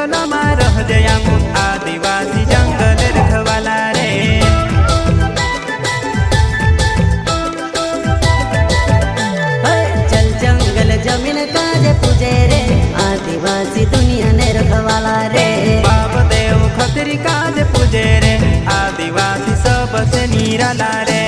जंगलમાં રહજે અમુક આદિવાસી જંગલ રખવાલા રે। चल जंगल जमीन काजे पूजे रे आदिवासी दुनिया ने रखवाला रे। बाप देव खतरी काज पूजे रे आदिवासी सबसे निराला रे।